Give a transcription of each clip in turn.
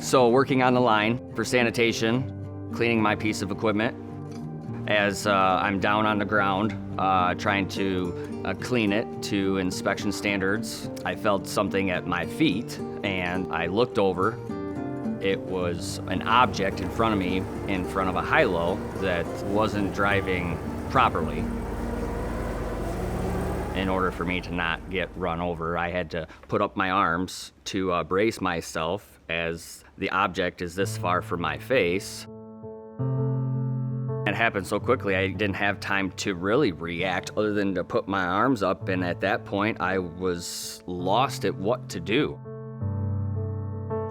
So working on the line for sanitation, cleaning my piece of equipment, as I'm down on the ground trying to clean it to inspection standards, I felt something at my feet and I looked over. It was an object in front of me, in front of a high-low that wasn't driving properly. In order for me to not get run over, I had to put up my arms to brace myself as the object is this far from my face. It happened so quickly, I didn't have time to really react other than to put my arms up, and at that point, I was lost at what to do.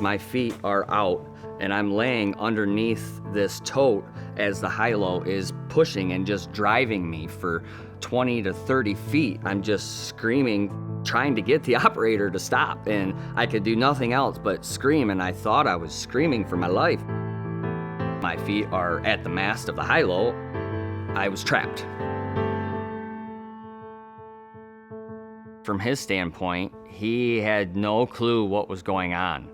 My feet are out, and I'm laying underneath this tote as the high-low is pushing and just driving me for 20 to 30 feet. I'm just screaming, trying to get the operator to stop, and I could do nothing else but scream, and I thought I was screaming for my life. My feet are at the mast of the high-low. I was trapped. From his standpoint, he had no clue what was going on.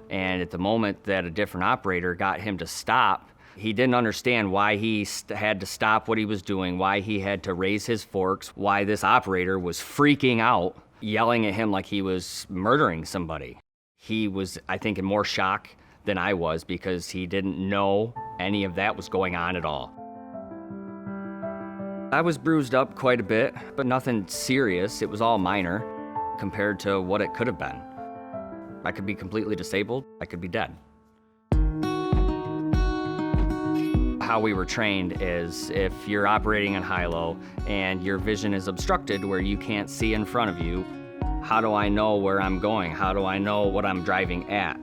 And at the moment that a different operator got him to stop, he didn't understand why he had to stop what he was doing, why he had to raise his forks, why this operator was freaking out, yelling at him like he was murdering somebody. He was, I think, in more shock than I was because he didn't know any of that was going on at all. I was bruised up quite a bit, but nothing serious. It was all minor compared to what it could have been. I could be completely disabled. I could be dead. How we were trained is if you're operating in high-low and your vision is obstructed where you can't see in front of you, how do I know where I'm going? How do I know what I'm driving at?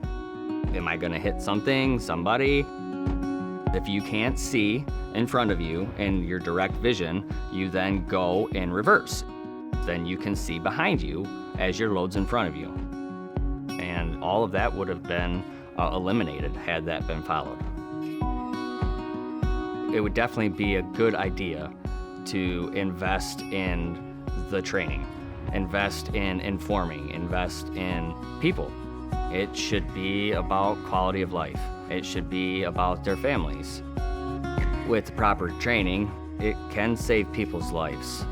Am I gonna hit something, somebody? If you can't see in front of you in your direct vision, you then go in reverse. Then you can see behind you as your load's in front of you. And all of that would have been eliminated had that been followed. It would definitely be a good idea to invest in the training, invest in informing, invest in people. It should be about quality of life. It should be about their families. With proper training, it can save people's lives.